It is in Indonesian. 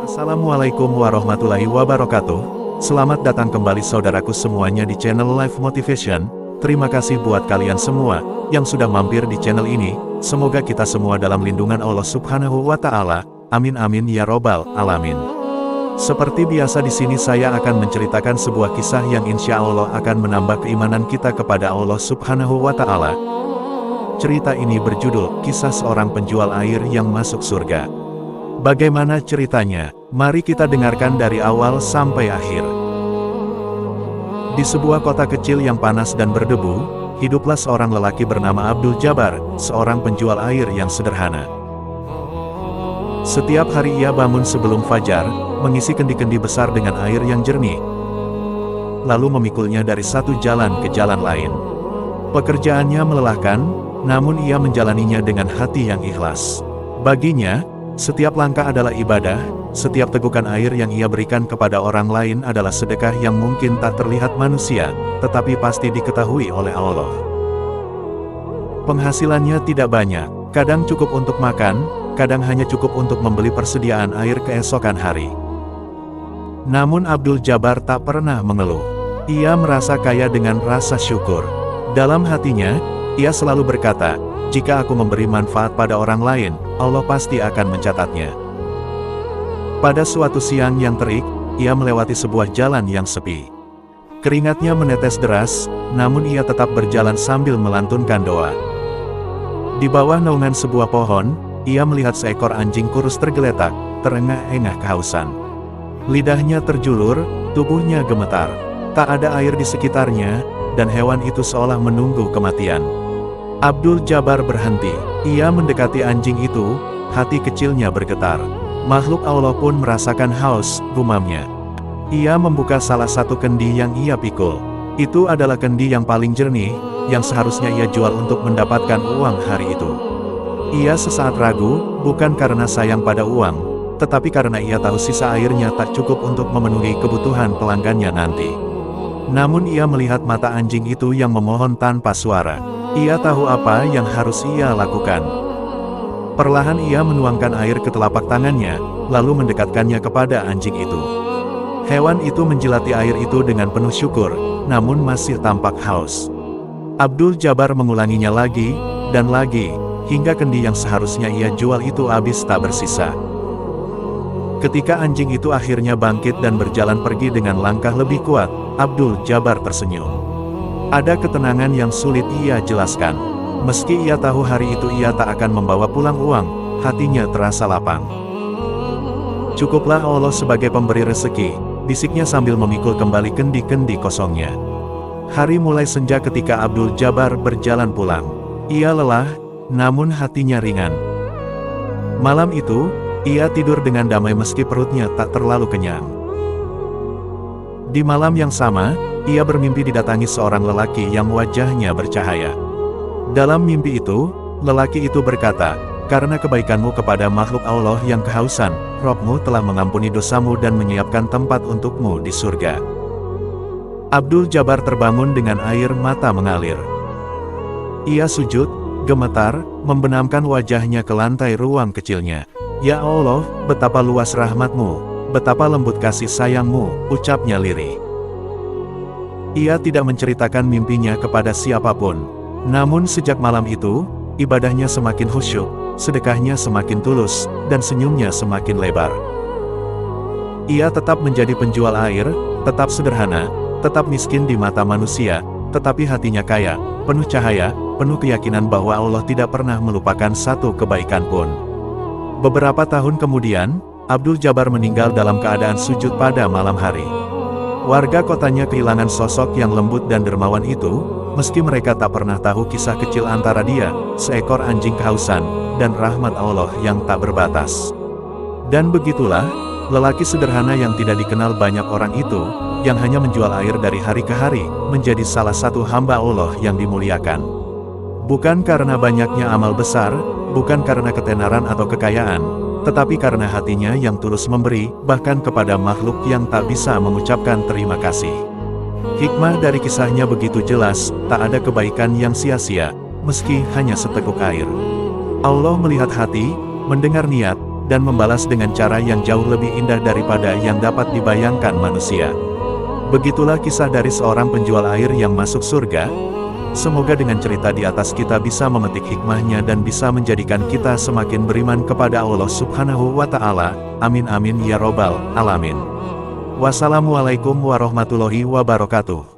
Assalamualaikum warahmatullahi wabarakatuh. Selamat datang kembali saudaraku semuanya di channel Life Motivation. Terima kasih buat kalian semua yang sudah mampir di channel ini. Semoga kita semua dalam lindungan Allah Subhanahu wa Ta'ala. Amin amin ya robbal alamin. Seperti biasa di sini saya akan menceritakan sebuah kisah yang insya Allah akan menambah keimanan kita kepada Allah Subhanahu wa Ta'ala. Cerita ini berjudul Kisah Seorang Penjual Air yang Masuk Surga. Bagaimana ceritanya? Mari kita dengarkan dari awal sampai akhir. Di sebuah kota kecil yang panas dan berdebu, hiduplah seorang lelaki bernama Abdul Jabbar, seorang penjual air yang sederhana. Setiap hari ia bangun sebelum fajar, mengisi kendi-kendi besar dengan air yang jernih, lalu memikulnya dari satu jalan ke jalan lain. Pekerjaannya melelahkan, namun ia menjalaninya dengan hati yang ikhlas. Baginya, setiap langkah adalah ibadah, setiap tegukan air yang ia berikan kepada orang lain adalah sedekah yang mungkin tak terlihat manusia, tetapi pasti diketahui oleh Allah. Penghasilannya tidak banyak, kadang cukup untuk makan, kadang hanya cukup untuk membeli persediaan air keesokan hari. Namun Abdul Jabbar tak pernah mengeluh. Ia merasa kaya dengan rasa syukur. Dalam hatinya, ia selalu berkata, jika aku memberi manfaat pada orang lain, Allah pasti akan mencatatnya. Pada suatu siang yang terik, ia melewati sebuah jalan yang sepi. Keringatnya menetes deras, namun ia tetap berjalan sambil melantunkan doa. Di bawah naungan sebuah pohon, ia melihat seekor anjing kurus tergeletak, terengah-engah kehausan. Lidahnya terjulur, tubuhnya gemetar. Tak ada air di sekitarnya, dan hewan itu seolah menunggu kematian. Abdul Jabbar berhenti. Ia mendekati anjing itu, hati kecilnya bergetar. Makhluk Allah pun merasakan haus, gumamnya. Ia membuka salah satu kendi yang ia pikul. Itu adalah kendi yang paling jernih, yang seharusnya ia jual untuk mendapatkan uang hari itu. Ia sesaat ragu, bukan karena sayang pada uang, tetapi karena ia tahu sisa airnya tak cukup untuk memenuhi kebutuhan pelanggannya nanti. Namun ia melihat mata anjing itu yang memohon tanpa suara. Ia tahu apa yang harus ia lakukan. Perlahan ia menuangkan air ke telapak tangannya, lalu mendekatkannya kepada anjing itu. Hewan itu menjilati air itu dengan penuh syukur, namun masih tampak haus. Abdul Jabbar mengulanginya lagi, dan lagi, hingga kendi yang seharusnya ia jual itu habis tak bersisa. Ketika anjing itu akhirnya bangkit dan berjalan pergi dengan langkah lebih kuat, Abdul Jabbar tersenyum. Ada ketenangan yang sulit ia jelaskan. Meski ia tahu hari itu ia tak akan membawa pulang uang, hatinya terasa lapang. Cukuplah Allah sebagai pemberi rezeki, bisiknya sambil memikul kembali kendi-kendi kosongnya. Hari mulai senja ketika Abdul Jabbar berjalan pulang. Ia lelah, namun hatinya ringan. Malam itu, ia tidur dengan damai meski perutnya tak terlalu kenyang. Di malam yang sama, ia bermimpi didatangi seorang lelaki yang wajahnya bercahaya. Dalam mimpi itu, lelaki itu berkata, karena kebaikanmu kepada makhluk Allah yang kehausan, Rabbmu telah mengampuni dosamu dan menyiapkan tempat untukmu di surga. Abdul Jabbar terbangun dengan air mata mengalir. Ia sujud, gemetar, membenamkan wajahnya ke lantai ruang kecilnya. Ya Allah, betapa luas rahmatmu, betapa lembut kasih sayangmu, ucapnya lirih. Ia tidak menceritakan mimpinya kepada siapapun. Namun sejak malam itu, ibadahnya semakin khusyuk, sedekahnya semakin tulus, dan senyumnya semakin lebar. Ia tetap menjadi penjual air, tetap sederhana, tetap miskin di mata manusia, tetapi hatinya kaya, penuh cahaya, penuh keyakinan bahwa Allah tidak pernah melupakan satu kebaikan pun. Beberapa tahun kemudian, Abdul Jabbar meninggal dalam keadaan sujud pada malam hari. Warga kotanya kehilangan sosok yang lembut dan dermawan itu, meski mereka tak pernah tahu kisah kecil antara dia, seekor anjing kehausan, dan rahmat Allah yang tak berbatas. Dan begitulah, lelaki sederhana yang tidak dikenal banyak orang itu, yang hanya menjual air dari hari ke hari, menjadi salah satu hamba Allah yang dimuliakan. Bukan karena banyaknya amal besar, bukan karena ketenaran atau kekayaan, tetapi karena hatinya yang tulus memberi, bahkan kepada makhluk yang tak bisa mengucapkan terima kasih. Hikmah dari kisahnya begitu jelas, tak ada kebaikan yang sia-sia, meski hanya seteguk air. Allah melihat hati, mendengar niat, dan membalas dengan cara yang jauh lebih indah daripada yang dapat dibayangkan manusia. Begitulah kisah dari seorang penjual air yang masuk surga. Semoga dengan cerita di atas kita bisa memetik hikmahnya dan bisa menjadikan kita semakin beriman kepada Allah Subhanahu wa Ta'ala. Amin amin ya robbal alamin. Wassalamualaikum warahmatullahi wabarakatuh.